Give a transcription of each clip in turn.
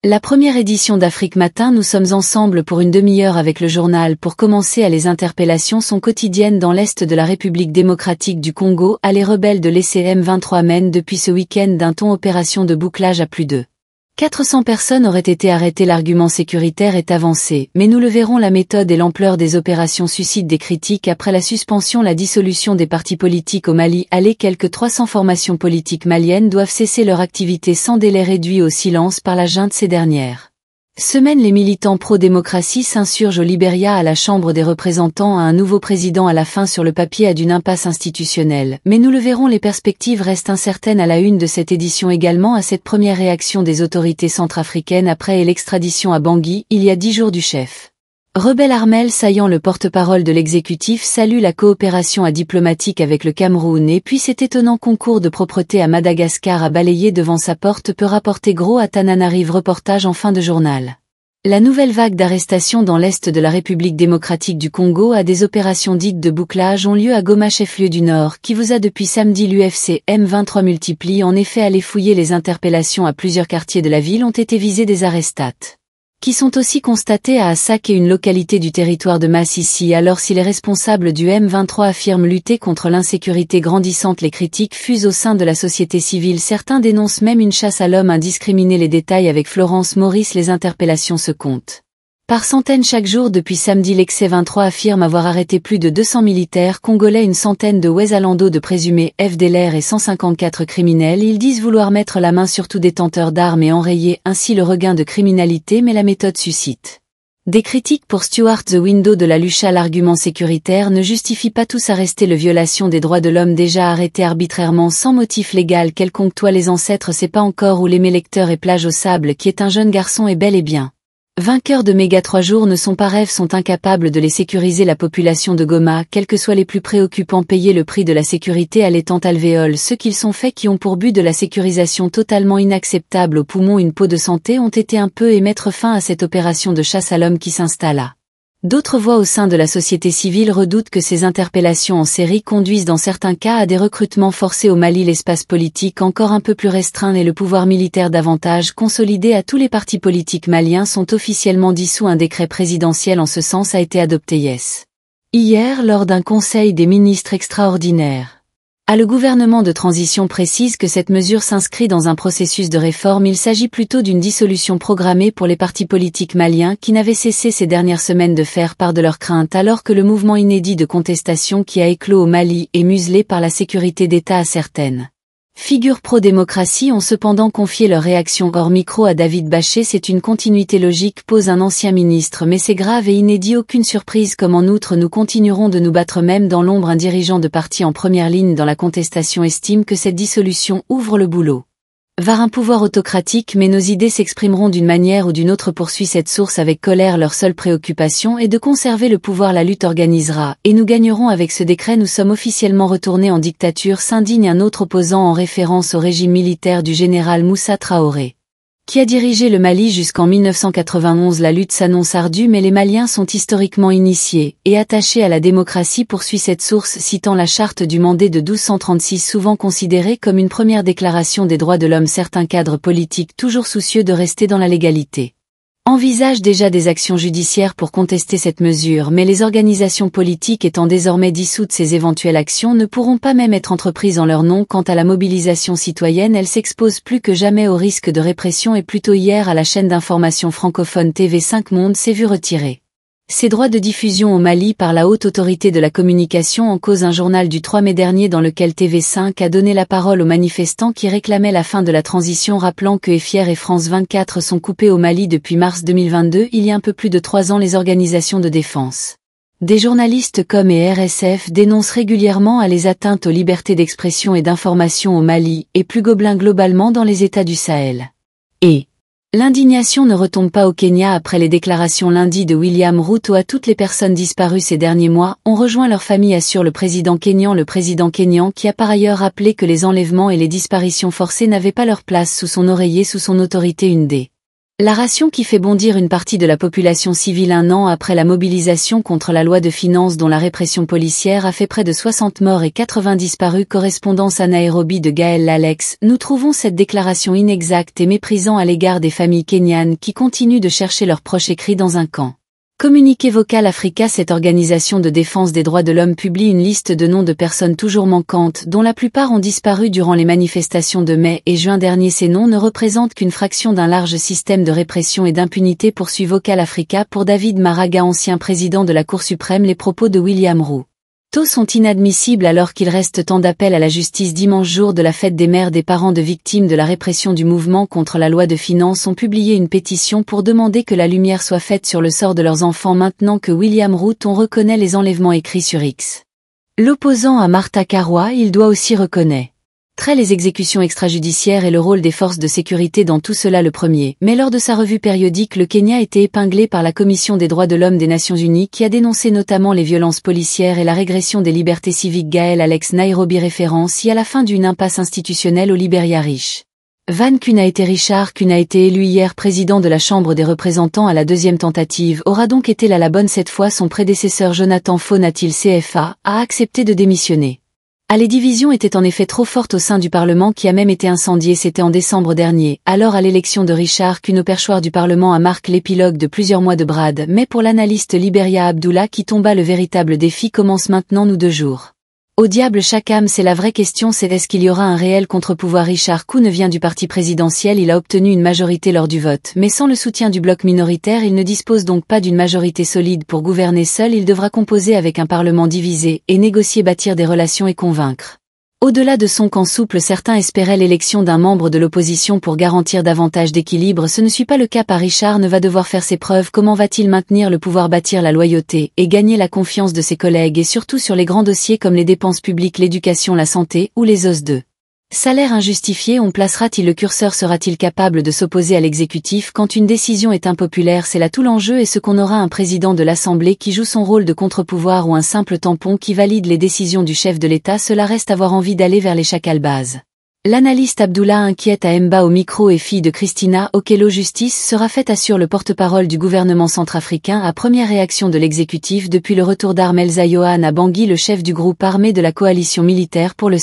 La première édition d'Afrique Matin, nous sommes ensemble pour une demi-heure avec le journal pour commencer les interpellations sont quotidiennes dans l'est de la République démocratique du Congo. Les rebelles de l'ECM23 mènent depuis ce week-end d'un ton opération de bouclage à plus de 400 personnes auraient été arrêtées. L'argument sécuritaire est avancé, mais nous le verrons, la méthode et l'ampleur des opérations suscitent des critiques après la suspension, la dissolution des partis politiques au Mali. Quelques 300 formations politiques maliennes doivent cesser leur activité sans délai, réduit au silence par la junte ces dernières semaines. Les militants pro-démocratie s'insurgent au Libéria. À la Chambre des représentants, un nouveau président à la fin sur le papier à d'une impasse institutionnelle, mais nous le verrons, les perspectives restent incertaines. À la une de cette édition également, à cette première réaction des autorités centrafricaines après l'extradition à Bangui, il y a 10 jours, du chef rebelle Armel Saillant. Le porte-parole de l'exécutif salue la coopération diplomatique avec le Cameroun et puis cet étonnant concours de propreté à Madagascar a balayé devant sa porte, peut rapporter gros à Tananarive. Reportage en fin de journal. La nouvelle vague d'arrestations dans l'est de la République démocratique du Congo. Des opérations dites de bouclage ont lieu à Goma, chef-lieu du Nord, qui vous a depuis samedi. L'UFC M23 multiplie en effet aller fouiller les interpellations à plusieurs quartiers de la ville. Ont été visés des arrestats qui sont aussi constatés à Assak et une localité du territoire de Massissi. Alors si les responsables du M23 affirment lutter contre l'insécurité grandissante, les critiques fusent au sein de la société civile. Certains dénoncent même une chasse à l'homme indiscriminée. Les détails avec Florence Maurice. Les interpellations se comptent par centaines chaque jour depuis samedi. L'EC23 affirme avoir arrêté plus de 200 militaires congolais, une centaine de Wezalando de présumés FDLR et 154 criminels. Ils disent vouloir mettre la main sur tous détenteurs d'armes et enrayer ainsi le regain de criminalité, mais la méthode suscite des critiques. Pour Stuart The Window de la Lucha, l'argument sécuritaire ne justifie pas tous arrestés. Le violation des droits de l'homme déjà arrêté arbitrairement sans motif légal quelconque. Toi les ancêtres c'est pas encore, ou l'aimer lecteur et plage au sable, qui est un jeune garçon et bel et bien vainqueurs de méga 3 jours, ne sont pas rêves, sont incapables de les sécuriser. La population de Goma, quels que soient les plus préoccupants, payer le prix de la sécurité allaitant alvéole. Ceux qu'ils sont faits qui ont pour but de la sécurisation totalement inacceptable aux poumons, une peau de santé, ont été un peu et mettre fin à cette opération de chasse à l'homme qui s'installa. D'autres voix au sein de la société civile redoutent que ces interpellations en série conduisent dans certains cas à des recrutements forcés au Mali. L'espace politique encore un peu plus restreint et le pouvoir militaire davantage consolidé à tous les partis politiques maliens sont officiellement dissous. Un décret présidentiel en ce sens a été adopté hier lors d'un conseil des ministres extraordinaire. Le gouvernement de transition précise que cette mesure s'inscrit dans un processus de réforme. Il s'agit plutôt d'une dissolution programmée pour les partis politiques maliens qui n'avaient cessé ces dernières semaines de faire part de leurs craintes, alors que le mouvement inédit de contestation qui a éclos au Mali est muselé par la sécurité d'État. À certaines figures pro-démocratie ont cependant confié leur réaction hors micro à David Baché. C'est une continuité logique, pose un ancien ministre, mais c'est grave et inédit, aucune surprise. Comme en outre nous continuerons de nous battre même dans l'ombre. Un dirigeant de parti en première ligne dans la contestation estime que cette dissolution ouvre le boulot vers un pouvoir autocratique, mais nos idées s'exprimeront d'une manière ou d'une autre, poursuit cette source avec colère. Leur seule préoccupation est de conserver le pouvoir. La lutte organisera, et nous gagnerons avec ce décret. Nous sommes officiellement retournés en dictature, s'indigne un autre opposant en référence au régime militaire du général Moussa Traoré, qui a dirigé le Mali jusqu'en 1991. La lutte s'annonce ardue, mais les Maliens sont historiquement initiés et attachés à la démocratie, poursuit cette source citant la charte du Mandé de 1236, souvent considérée comme une première déclaration des droits de l'homme. Certains cadres politiques, toujours soucieux de rester dans la légalité, envisagent déjà des actions judiciaires pour contester cette mesure, mais les organisations politiques étant désormais dissoutes, ces éventuelles actions ne pourront pas même être entreprises en leur nom. Quant à la mobilisation citoyenne, elle s'expose plus que jamais au risque de répression, et plutôt hier à la chaîne d'information francophone TV5 Monde s'est vu retirer ses droits de diffusion au Mali par la haute autorité de la communication. En cause un journal du 3 mai dernier dans lequel TV5 a donné la parole aux manifestants qui réclamaient la fin de la transition, rappelant que FR et France 24 sont coupés au Mali depuis mars 2022. Il y a un peu plus de 3 ans, les organisations de défense des journalistes comme et RSF dénoncent régulièrement les atteintes aux libertés d'expression et d'information au Mali, et plus globalement dans les États du Sahel. Et l'indignation ne retombe pas au Kenya après les déclarations lundi de William Ruto. À toutes les personnes disparues ces derniers mois ont rejoint leur famille, assure le président kényan. Le président kényan qui a par ailleurs rappelé que les enlèvements et les disparitions forcées n'avaient pas leur place sous son oreiller, sous son autorité. Une des La ration qui fait bondir une partie de la population civile un an après la mobilisation contre la loi de finances dont la répression policière a fait près de 60 morts et 80 disparus. Correspondance à Nairobi de Gaël Lalex. Nous trouvons cette déclaration inexacte et méprisant à l'égard des familles kenyanes qui continuent de chercher leurs proches écrits dans un camp. Communiqué vocal Africa. Cette organisation de défense des droits de l'homme publie une liste de noms de personnes toujours manquantes dont la plupart ont disparu durant les manifestations de mai et juin dernier. Ces noms ne représentent qu'une fraction d'un large système de répression et d'impunité, poursuit Vocal Africa. Pour David Maraga, ancien président de la Cour suprême, les propos de William Ruto sont inadmissibles alors qu'il reste tant d'appels à la justice. Dimanche, jour de la fête des mères, des parents de victimes de la répression du mouvement contre la loi de finances ont publié une pétition pour demander que la lumière soit faite sur le sort de leurs enfants maintenant que William Ruto reconnaît les enlèvements. Écrits sur X. L'opposant à Martha Karua, il doit aussi reconnaître les exécutions extrajudiciaires et le rôle des forces de sécurité dans tout cela. Le premier, mais lors de sa revue périodique, le Kenya a été épinglé par la Commission des droits de l'homme des Nations Unies qui a dénoncé notamment les violences policières et la régression des libertés civiques. Gaël Alex. Nairobi. Référence y à la fin d'une impasse institutionnelle au Libéria. Van Kuna Richard Kuna a été élu hier président de la Chambre des représentants à la deuxième tentative. Aura donc été la bonne cette fois. Son prédécesseur Jonathan Fonatil CFA a accepté de démissionner. Les divisions étaient en effet trop fortes au sein du Parlement qui a même été incendié. C'était en décembre dernier. Alors à l'élection de Richard Kuna au perchoir du Parlement a marqué l'épilogue de plusieurs mois de brade. Mais pour l'analyste Liberia Abdullah qui tomba, le véritable défi commence maintenant. Nous 2 jours. Au diable chaque âme, c'est la vraie question, c'est est-ce qu'il y aura un réel contre-pouvoir. Richard Kuna vient du parti présidentiel, il a obtenu une majorité lors du vote, mais sans le soutien du bloc minoritaire il ne dispose donc pas d'une majorité solide pour gouverner seul. Il devra composer avec un parlement divisé, et négocier, bâtir des relations et convaincre. Au-delà de son camp souple, certains espéraient l'élection d'un membre de l'opposition pour garantir davantage d'équilibre. Ce ne suit pas le cas. Richard ne va devoir faire ses preuves. Comment va-t-il maintenir le pouvoir, bâtir la loyauté et gagner la confiance de ses collègues, et surtout sur les grands dossiers comme les dépenses publiques, l'éducation, la santé ou les hausses de salaire injustifié? On placera-t-il le curseur? Sera-t-il capable de s'opposer à l'exécutif quand une décision est impopulaire? C'est là tout l'enjeu. Est-ce qu'on aura un président de l'Assemblée qui joue son rôle de contre-pouvoir ou un simple tampon qui valide les décisions du chef de l'État? Cela reste à voir. Envie d'aller vers les chacalbazes. L'analyste Abdullah inquiète à Mba au micro et fille de Christina Okello. Justice sera faite, assure le porte-parole du gouvernement centrafricain à première réaction de l'exécutif depuis le retour d'armes. Elsa Yohan Bangui, le chef du groupe armé de la coalition militaire pour le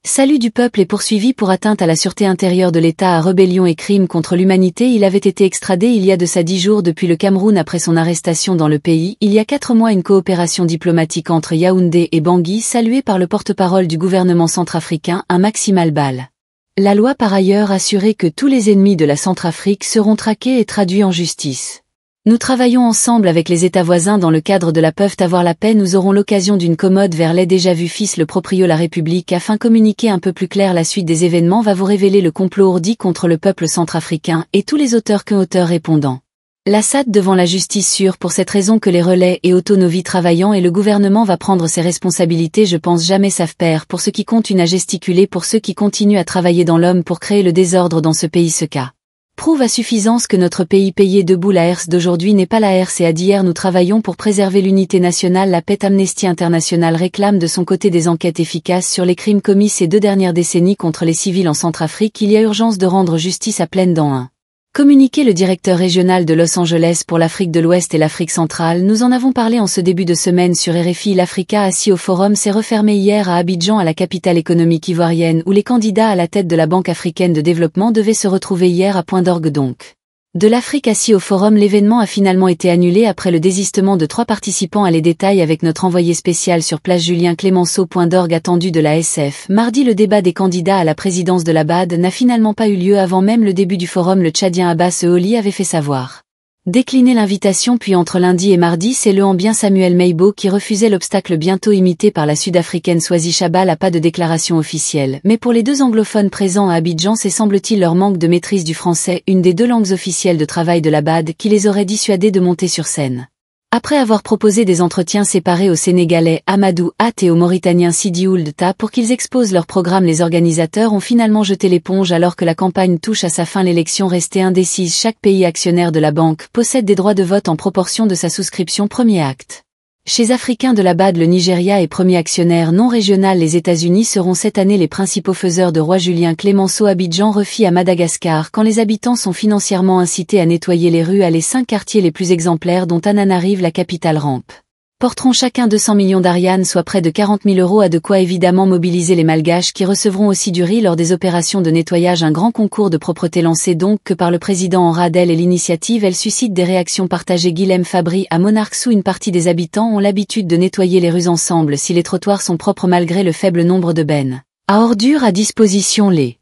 salut du peuple, est poursuivi pour atteinte à la sûreté intérieure de l'État, à rébellion et crime contre l'humanité. Il avait été extradé il y a de ça 10 jours depuis le Cameroun après son arrestation dans le pays. Il y a 4 mois, une coopération diplomatique entre Yaoundé et Bangui saluée par le porte-parole du gouvernement centrafricain, un Maximal Bal. La loi par ailleurs assurait que tous les ennemis de la Centrafrique seront traqués et traduits en justice. Nous travaillons ensemble avec les États voisins dans le cadre de la peuvent avoir la paix. Nous aurons l'occasion d'une commode vers les déjà vu fils le proprio La République afin communiquer un peu plus clair la suite des événements va vous révéler le complot ourdi contre le peuple centrafricain et tous les auteurs répondant. L'Assad devant la justice sûre, pour cette raison que les relais et autonovis travaillant et le gouvernement va prendre ses responsabilités. Je pense jamais savent père pour ceux qui continuent à gesticuler, pour ceux qui continuent à travailler dans l'homme pour créer le désordre dans ce pays. Ce cas prouve à suffisance que notre pays payé debout. La RC d'aujourd'hui n'est pas la RCA d'hier. Nous travaillons pour préserver l'unité nationale. La paix. Amnesty International réclame de son côté des enquêtes efficaces sur les crimes commis ces 2 dernières décennies contre les civils en Centrafrique. Il y a urgence de rendre justice à pleines dents. Un communiqué. Le directeur régional de Los Angeles pour l'Afrique de l'Ouest et l'Afrique centrale, nous en avons parlé en ce début de semaine sur RFI. L'Africa assis au forum s'est refermé hier à Abidjan, à la capitale économique ivoirienne, où les candidats à la tête de la Banque africaine de développement devaient se retrouver hier à point d'orgue donc. De l'Afrique assis au forum, l'événement a finalement été annulé après le désistement de 3 participants. Les détails avec notre envoyé spécial sur place Julien Clémenceau. Point d'orgue attendu de la SF. Mardi, le débat des candidats à la présidence de la BAD n'a finalement pas eu lieu avant même le début du forum. Le Tchadien Abbas Eoli avait fait savoir décliner l'invitation, puis entre lundi et mardi, c'est le bien Samuel Meibo qui refusait l'obstacle, bientôt imité par la Sud-Africaine Swazi Chabal. Pas de déclaration officielle, mais pour les 2 anglophones présents à Abidjan, c'est semble-t-il leur manque de maîtrise du français, une des 2 langues officielles de travail de la BAD, qui les aurait dissuadés de monter sur scène. Après avoir proposé des entretiens séparés aux Sénégalais Amadou Hat et aux Mauritaniens Sidi Ould Ta pour qu'ils exposent leur programme, les organisateurs ont finalement jeté l'éponge alors que la campagne touche à sa fin. L'élection restée indécise. Chaque pays actionnaire de la banque possède des droits de vote en proportion de sa souscription. Premier acte Chez Africains de la BAD, le Nigeria est premier actionnaire non régional. Les États-Unis seront cette année les principaux faiseurs de roi. Julien Clemenceau. Abidjan refit à Madagascar quand les habitants sont financièrement incités à nettoyer les rues. Les 5 quartiers les plus exemplaires dont Antananarive, la capitale, rampe, porteront chacun 200 millions d'Ariane, soit près de 40 000 €. À de quoi évidemment mobiliser les Malgaches qui recevront aussi du riz lors des opérations de nettoyage. Un grand concours de propreté lancé donc que par le président en Radel, et l'initiative elle suscite des réactions partagées. Guilhem Fabry à Monarque-sous. Une partie des habitants ont l'habitude de nettoyer les rues ensemble si les trottoirs sont propres malgré le faible nombre de bennes à ordures à disposition. Les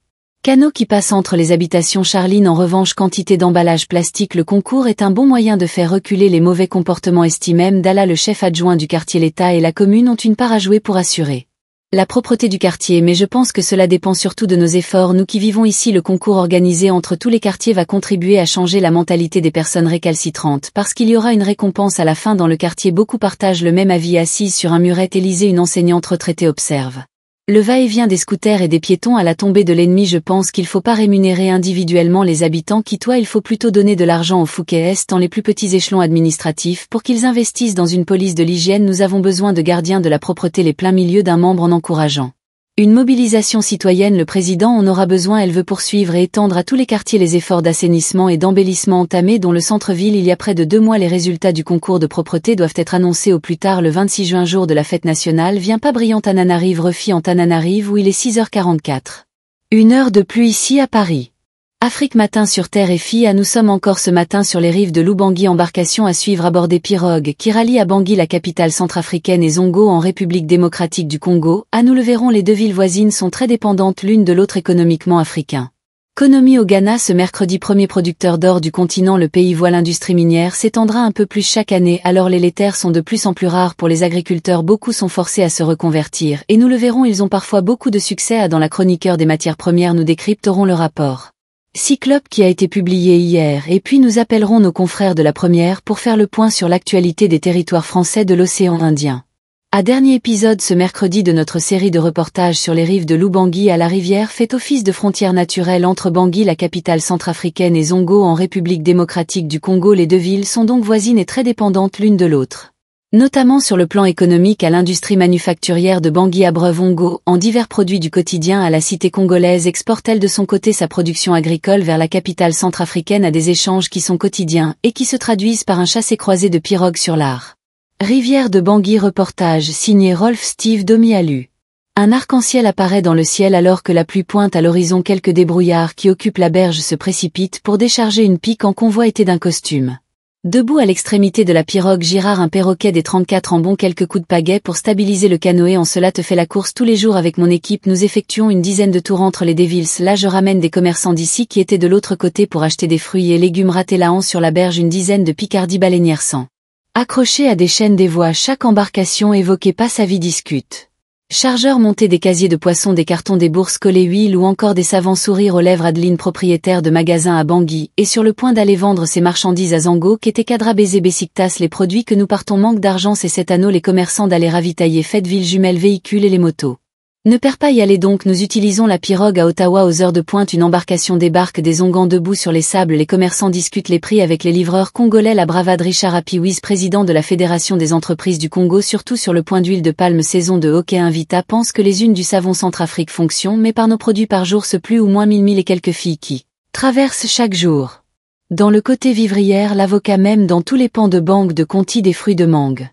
canaux qui passent entre les habitations. Charline en revanche, quantité d'emballage plastique. Le concours est un bon moyen de faire reculer les mauvais comportements, estime M. Dalla, le chef adjoint du quartier. L'État et la commune ont une part à jouer pour assurer la propreté du quartier, mais je pense que cela dépend surtout de nos efforts. Nous qui vivons ici, le concours organisé entre tous les quartiers va contribuer à changer la mentalité des personnes récalcitrantes, parce qu'il y aura une récompense à la fin. Dans le quartier, beaucoup partagent le même avis. Assise sur un muret, Élysée, une enseignante retraitée, observe le va-et-vient des scooters et des piétons à la tombée de l'ennemi. Je pense qu'il faut pas rémunérer individuellement les habitants qui toient, il faut plutôt donner de l'argent aux Fouquets dans les plus petits échelons administratifs pour qu'ils investissent dans une police de l'hygiène. Nous avons besoin de gardiens de la propreté, les pleins milieux d'un membre en encourageant une mobilisation citoyenne. Le président en aura besoin. Elle veut poursuivre et étendre à tous les quartiers les efforts d'assainissement et d'embellissement entamés dont le centre-ville il y a près de 2 mois. Les résultats du concours de propreté doivent être annoncés au plus tard le 26 juin, jour de la fête nationale. Vient pas brillant Antananarive, refit en Antananarive où il est 6h44. 1 heure de pluie ici à Paris. Afrique Matin sur Terre et FIA. Nous sommes encore ce matin sur les rives de l'Oubangui. Embarcation à suivre à bord des pirogues qui rallient à Bangui, la capitale centrafricaine, et Zongo en République démocratique du Congo. Nous le verrons, les deux villes voisines sont très dépendantes l'une de l'autre économiquement. Africain Économie au Ghana. Ce mercredi, premier producteur d'or du continent, le pays voit l'industrie minière s'étendra un peu plus chaque année. Alors les terres sont de plus en plus rares pour les agriculteurs. Beaucoup sont forcés à se reconvertir et nous le verrons, ils ont parfois beaucoup de succès. Dans la chroniqueur des matières premières, nous décrypterons le rapport Cyclope qui a été publié hier, et puis nous appellerons nos confrères de la Première pour faire le point sur l'actualité des territoires français de l'océan Indien. Dernier épisode ce mercredi de notre série de reportages sur les rives de l'Oubangui. La rivière fait office de frontière naturelle entre Bangui, la capitale centrafricaine, et Zongo en République démocratique du Congo. Les deux villes sont donc voisines et très dépendantes l'une de l'autre, notamment sur le plan économique. L'industrie manufacturière de Bangui abreuve Ongo en divers produits du quotidien. La cité congolaise exporte-elle de son côté sa production agricole vers la capitale centrafricaine. Des échanges qui sont quotidiens et qui se traduisent par un chassé-croisé de pirogues sur l'art rivière de Bangui. Reportage signé Rolf Steve Domialu. Un arc-en-ciel apparaît dans le ciel alors que la pluie pointe à l'horizon. Quelques débrouillards qui occupent la berge se précipitent pour décharger une pique en convoité d'un costume. Debout à l'extrémité de la pirogue, Girard, un perroquet des 34 en bon, quelques coups de pagaie pour stabiliser le canoë. En cela te fait la course tous les jours avec mon équipe. Nous effectuons une dizaine de tours entre les Devils. Là je ramène des commerçants d'ici qui étaient de l'autre côté pour acheter des fruits et légumes. Raté la hanse sur la berge, une dizaine de Picardie baleinières sans accrochés à des chaînes des voies. Chaque embarcation évoquée pas sa vie discute. Chargeurs montés, des casiers de poissons, des cartons, des bourses collées, huile ou encore des savants sourires aux lèvres. Adeline, propriétaire de magasin à Bangui, est sur le point d'aller vendre ses marchandises à Zango, qu'était Cadra Baiser Besiktas. Les produits que nous partons manquent d'argent, c'est cet anneau. Les commerçants d'aller ravitailler. Faites ville jumelle, véhicules et les motos. Ne perds pas y aller donc. Nous utilisons la pirogue à Ottawa aux heures de pointe. Une embarcation débarque, des Zongans debout sur les sables. Les commerçants discutent les prix avec les livreurs congolais. La bravade. Richard Apiwiz, président de la Fédération des entreprises du Congo, surtout sur le point d'huile de palme saison de hockey Invita, pense que les unes du savon Centrafrique fonctionnent, mais par nos produits par jour ce plus ou moins 1000 et quelques filles qui traversent chaque jour. Dans le côté vivrière, l'avocat même dans tous les pans de banque de Conti des fruits de mangue.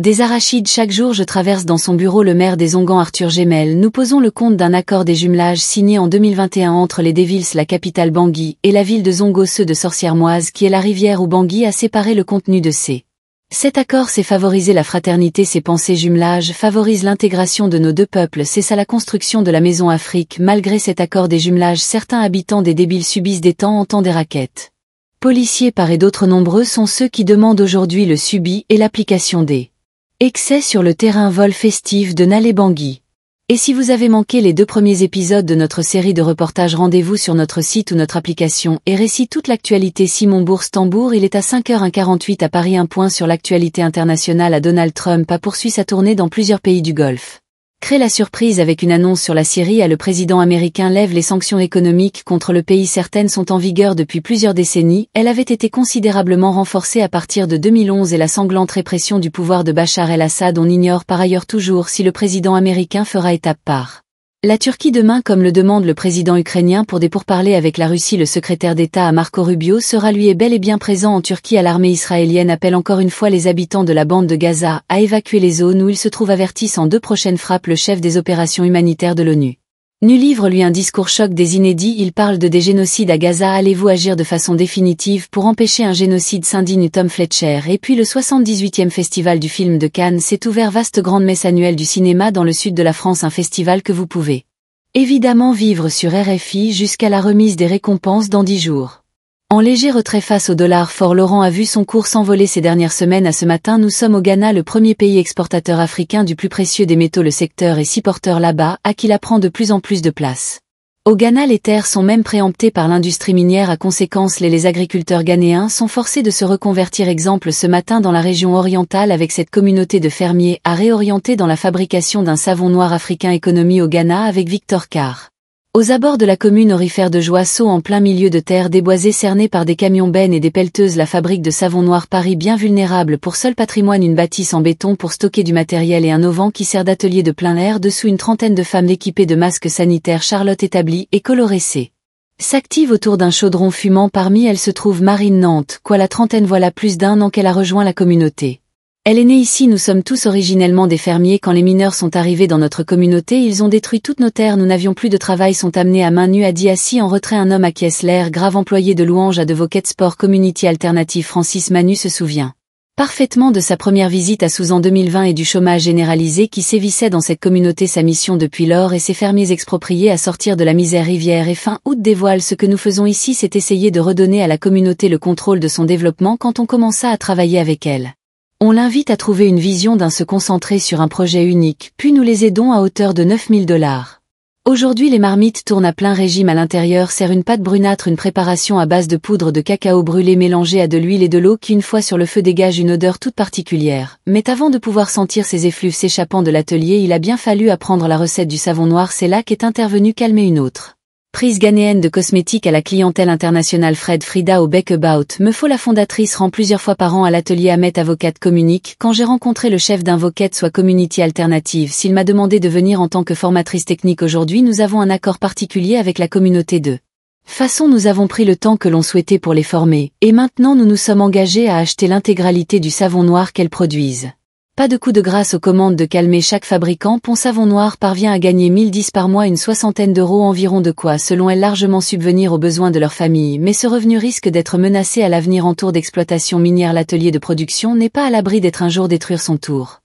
Des arachides chaque jour. Je traverse dans son bureau le maire des Zongans, Arthur Gemel. Nous posons le compte d'un accord des jumelages signé en 2021 entre les Devils, la capitale Bangui, et la ville de Zongo, ceux de Sorcière-Moise, qui est la rivière où Bangui a séparé le contenu de ces. Cet accord, c'est favoriser la fraternité. Ces pensées jumelages favorisent l'intégration de nos deux peuples. C'est ça la construction de la maison Afrique. Malgré cet accord des jumelages, certains habitants des débiles subissent des temps en temps des raquettes policiers par et d'autres nombreux sont ceux qui demandent aujourd'hui le subit et l'application des excès sur le terrain. Vol festif de Nalé Bangui. Et si vous avez manqué les 2 premiers épisodes de notre série de reportages, rendez-vous sur notre site ou notre application et récit toute l'actualité. Simon Bourse-Tambour, il est à 5h48 à Paris. Un point sur l'actualité internationale. Donald Trump a poursuivi sa tournée dans plusieurs pays du Golfe. Crée la surprise avec une annonce sur la Syrie. Le président américain lève les sanctions économiques contre le pays. Certaines sont en vigueur depuis plusieurs décennies. Elles avaient été considérablement renforcées à partir de 2011 et la sanglante répression du pouvoir de Bachar el-Assad. On ignore par ailleurs toujours si le président américain fera étape par la Turquie demain, comme le demande le président ukrainien pour des pourparlers avec la Russie. Le secrétaire d'État Marco Rubio sera lui bel et bien présent en Turquie. L'armée israélienne appelle encore une fois les habitants de la bande de Gaza à évacuer les zones où ils se trouvent. Avertissent en 2 prochaines frappes le chef des opérations humanitaires de l'ONU. Nu livre lui un discours choc des inédits. Il parle de des génocides à Gaza. Allez-vous agir de façon définitive pour empêcher un génocide? S'indigne Tom Fletcher. Et puis le 78e festival du film de Cannes s'est ouvert. Vaste grande messe annuelle du cinéma dans le sud de la France. Un festival que vous pouvez évidemment vivre sur RFI jusqu'à la remise des récompenses dans 10 jours. En léger retrait face au dollar fort, Laurent a vu son cours s'envoler ces dernières semaines. À ce matin, nous sommes au Ghana, le premier pays exportateur africain du plus précieux des métaux. Le secteur est si porteur là-bas, à qui la prend de plus en plus de place. Au Ghana, les terres sont même préemptées par l'industrie minière. À conséquence, les agriculteurs ghanéens sont forcés de se reconvertir. Exemple ce matin dans la région orientale, avec cette communauté de fermiers à réorienter dans la fabrication d'un savon noir africain. Économie au Ghana avec Victor Carr. Aux abords de la commune aurifère de Joisseau, en plein milieu de terres déboisées cernées par des camions bennes et des pelleteuses, la fabrique de savon noir Paris, bien vulnérable pour seul patrimoine. Une bâtisse en béton pour stocker du matériel et un auvent qui sert d'atelier de plein air. Dessous, une trentaine de femmes équipées de masques sanitaires. Charlotte, établie et colorée C, s'active autour d'un chaudron fumant. Parmi elles se trouve Marine Nantes. Quoi, la trentaine, voilà plus d'1 an qu'elle a rejoint la communauté. Elle est née ici. Nous sommes tous originellement des fermiers. Quand les mineurs sont arrivés dans notre communauté, ils ont détruit toutes nos terres. Nous n'avions plus de travail, sont amenés à main nue, a dit assis en retrait un homme acquiesce. L'air grave, employé de louange à Advocate Sport Community Alternative. Francis Manu se souvient parfaitement de sa première visite à Sousse en 2020 et du chômage généralisé qui sévissait dans cette communauté. Sa mission depuis lors et ses fermiers expropriés à sortir de la misère. Rivière et fin août dévoile ce que nous faisons ici, c'est essayer de redonner à la communauté le contrôle de son développement. Quand on commença à travailler avec elle, on l'invite à trouver une vision d'un, se concentrer sur un projet unique, puis nous les aidons à hauteur de 9 000 $. Aujourd'hui, les marmites tournent à plein régime. À l'intérieur sert une pâte brunâtre, une préparation à base de poudre de cacao brûlé mélangée à de l'huile et de l'eau qui, une fois sur le feu, dégage une odeur toute particulière. Mais avant de pouvoir sentir ces effluves s'échappant de l'atelier, il a bien fallu apprendre la recette du savon noir. C'est là qu'est intervenue calmer une autre prise ghanéenne de cosmétiques à la clientèle internationale. Fred Frida au Bec About Me Faut. La fondatrice rend plusieurs fois par an à l'atelier Ahmet Avocate Communique. Quand j'ai rencontré le chef d'Invocate soit Community Alternative, s'il m'a demandé de venir en tant que formatrice technique. Aujourd'hui, nous avons un accord particulier avec la communauté de façon. Nous avons pris le temps que l'on souhaitait pour les former, et maintenant nous nous sommes engagés à acheter l'intégralité du savon noir qu'elles produisent. Pas de coup de grâce aux commandes de calmer chaque fabricant. Pont Savon Noir parvient à gagner 1010 par mois, une soixantaine d'euros environ, de quoi, selon elle, largement subvenir aux besoins de leur famille. Mais ce revenu risque d'être menacé à l'avenir en tour d'exploitation minière. L'atelier de production n'est pas à l'abri d'être un jour détruire son tour.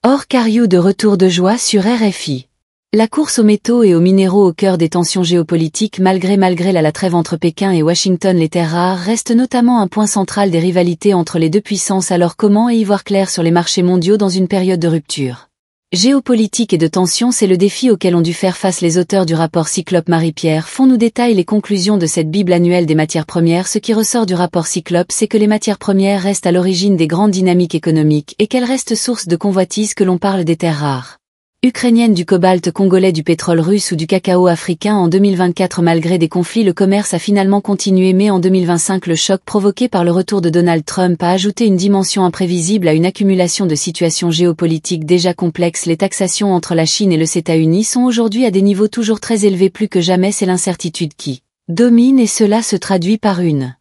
Or, Cariou de retour de joie sur RFI. La course aux métaux et aux minéraux au cœur des tensions géopolitiques. Malgré la trêve entre Pékin et Washington, les terres rares restent notamment un point central des rivalités entre les deux puissances. Alors comment y voir clair sur les marchés mondiaux dans une période de rupture géopolitique et de tension? C'est le défi auquel ont dû faire face les auteurs du rapport Cyclope. Marie-Pierre Font nous détaille les conclusions de cette Bible annuelle des matières premières. Ce qui ressort du rapport Cyclope, c'est que les matières premières restent à l'origine des grandes dynamiques économiques et qu'elles restent source de convoitise, que l'on parle des terres rares ukrainienne, du cobalt congolais, du pétrole russe ou du cacao africain. En 2024, malgré des conflits, le commerce a finalement continué, mais en 2025, le choc provoqué par le retour de Donald Trump a ajouté une dimension imprévisible à une accumulation de situations géopolitiques déjà complexes. Les taxations entre la Chine et les États-Unis sont aujourd'hui à des niveaux toujours très élevés. Plus que jamais, c'est l'incertitude qui domine, et cela se traduit par une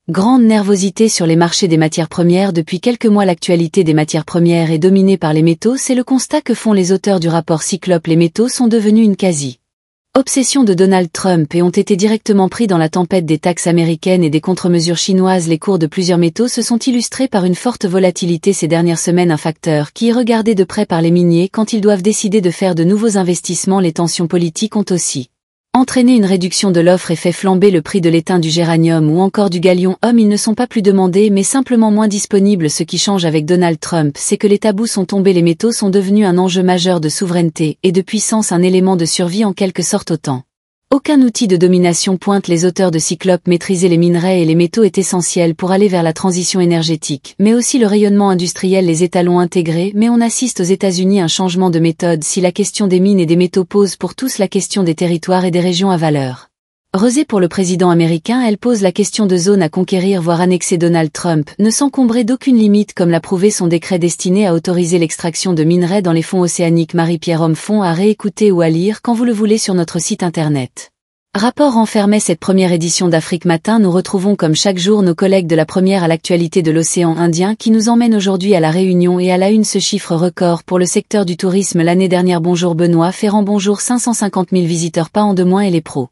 grande nervosité sur les marchés des matières premières. Depuis quelques mois, l'actualité des matières premières est dominée par les métaux. C'est le constat que font les auteurs du rapport Cyclope. Les métaux sont devenus une quasi-obsession de Donald Trump et ont été directement pris dans la tempête des taxes américaines et des contre-mesures chinoises. Les cours de plusieurs métaux se sont illustrés par une forte volatilité ces dernières semaines, un facteur qui est regardé de près par les miniers quand ils doivent décider de faire de nouveaux investissements. Les tensions politiques ont aussi entraîné une réduction de l'offre et fait flamber le prix de l'étain, du géranium ou encore du gallium. Ils ne sont pas plus demandés mais simplement moins disponibles. Ce qui change avec Donald Trump, c'est que les tabous sont tombés. Les métaux sont devenus un enjeu majeur de souveraineté et de puissance, un élément de survie en quelque sorte. Autant Aucun outil de domination, pointent les auteurs de Cyclope. Maîtriser les minerais et les métaux est essentiel pour aller vers la transition énergétique, mais aussi le rayonnement industriel, les étalons intégrés. Mais on assiste aux États-Unis à un changement de méthode. Si la question des mines et des métaux pose pour tous la question des territoires et des régions à valeur Rosée pour le président américain, elle pose la question de zones à conquérir voire annexer. Donald Trump ne s'encombrait d'aucune limite, comme l'a prouvé son décret destiné à autoriser l'extraction de minerais dans les fonds océaniques. Marie-Pierre Homme-Fond, à réécouter ou à lire quand vous le voulez sur notre site internet. Rapport renfermait cette première édition d'Afrique Matin. Nous retrouvons comme chaque jour nos collègues de la première à l'actualité de l'océan Indien qui nous emmènent aujourd'hui à La Réunion et à la une ce chiffre record pour le secteur du tourisme l'année dernière. Bonjour Benoît Ferrand. Bonjour. 550 000 visiteurs, pas en de moins, et les pros.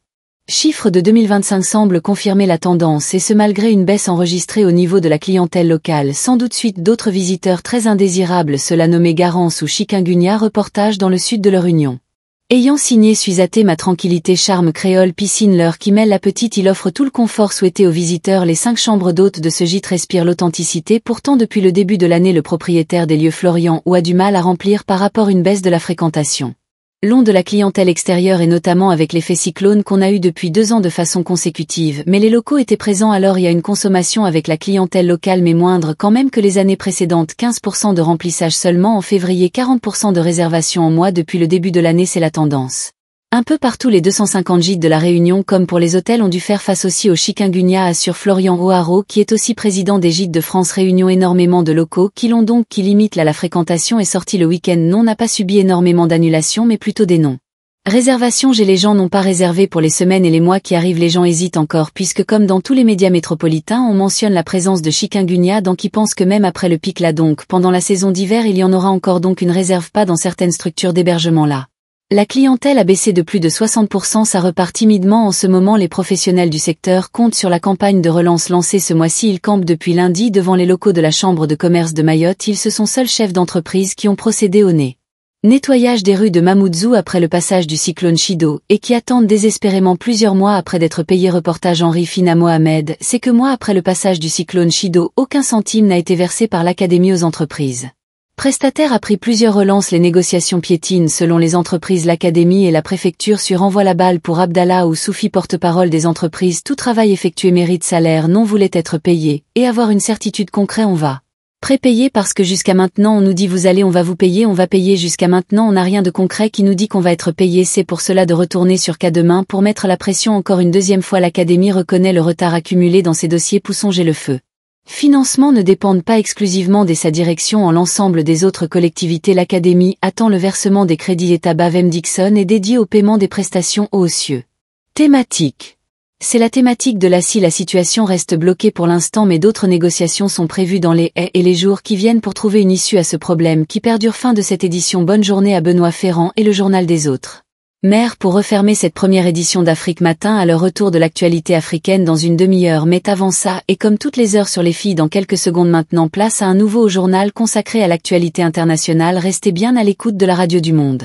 Chiffre de 2025 semble confirmer la tendance, et ce malgré une baisse enregistrée au niveau de la clientèle locale, sans doute suite d'autres visiteurs très indésirables, cela nommé Garance ou Chikungunya. Reportage dans le sud de leur union. Ayant signé Suisaté ma tranquillité, charme créole, piscine, l'heure qui mêle la petite, il offre tout le confort souhaité aux visiteurs. Les 5 chambres d'hôtes de ce gîte respirent l'authenticité. Pourtant depuis le début de l'année, le propriétaire des lieux, Florian, a du mal à remplir par rapport à une baisse de la fréquentation. Long de la clientèle extérieure, et notamment avec l'effet cyclone qu'on a eu depuis 2 ans de façon consécutive, mais les locaux étaient présents, alors il y a une consommation avec la clientèle locale, mais moindre quand même que les années précédentes. 15% de remplissage seulement en février, 40% de réservations en mois depuis le début de l'année, c'est la tendance. Un peu partout, les 250 gîtes de la Réunion comme pour les hôtels ont dû faire face aussi au chikungunya, assure Florian O'Haraud, qui est aussi président des Gîtes de France Réunion. Énormément de locaux qui limitent la fréquentation est sorti le week-end. Non, n'a pas subi énormément d'annulations, mais plutôt des non-réservations. Les gens n'ont pas réservé pour les semaines et les mois qui arrivent. Les gens hésitent encore, puisque comme dans tous les médias métropolitains, on mentionne la présence de chikungunya, donc ils pensent que même après le pic là, donc pendant la saison d'hiver, il y en aura encore, donc une réserve pas dans certaines structures d'hébergement là. La clientèle a baissé de plus de 60%, ça repart timidement en ce moment. Les professionnels du secteur comptent sur la campagne de relance lancée ce mois-ci. Ils campent depuis lundi devant les locaux de la Chambre de commerce de Mayotte. Ils se sont seuls chefs d'entreprise qui ont procédé au nettoyage des rues de Mamoudzou après le passage du cyclone Chido, et qui attendent désespérément plusieurs mois après d'être payés. Reportage Henri Fina Mohamed. C'est que mois après le passage du cyclone Chido, aucun centime n'a été versé par l'Académie aux entreprises. Prestataire a pris plusieurs relances, les négociations piétinent selon les entreprises. L'Académie et la préfecture renvoient la balle pour Abdallah ou Soufi, porte-parole des entreprises. Tout travail effectué mérite salaire, non voulait être payé, et avoir une certitude concrète. On va prépayer parce que jusqu'à maintenant on nous dit vous allez, on va vous payer, on va payer. Jusqu'à maintenant on n'a rien de concret qui nous dit qu'on va être payé. C'est pour cela de retourner sur cas demain pour mettre la pression encore une deuxième fois. L'Académie reconnaît le retard accumulé dans ses dossiers. Poussons le feu. Financement ne dépendent pas exclusivement de sa direction. En l'ensemble des autres collectivités, l'Académie attend le versement des crédits. État Bavem Dixon est dédié au paiement des prestations aux cieux. Thématique. C'est la thématique de l'ACI. La situation reste bloquée pour l'instant, mais d'autres négociations sont prévues dans les et les jours qui viennent pour trouver une issue à ce problème qui perdure. Fin de cette édition. Bonne journée à Benoît Ferrand et le journal des autres maires pour refermer cette première édition d'Afrique Matin. À leur retour de l'actualité africaine dans une demi-heure, mais avant ça, et comme toutes les heures sur les filles dans quelques secondes maintenant, place à un nouveau journal consacré à l'actualité internationale. Restez bien à l'écoute de la radio du monde.